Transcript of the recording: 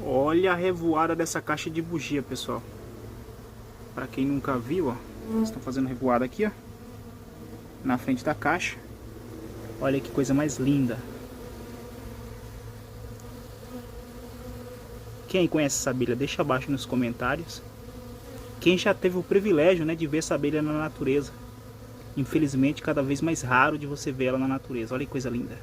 Olha a revoada dessa caixa de bugia, pessoal. Para quem nunca viu, ó, estão fazendo revoada aqui, ó, na frente da caixa. Olha que coisa mais linda. Quem conhece essa abelha, deixa abaixo nos comentários. Quem já teve o privilégio, né, de ver essa abelha na natureza. Infelizmente, cada vez mais raro de você ver ela na natureza. Olha que coisa linda.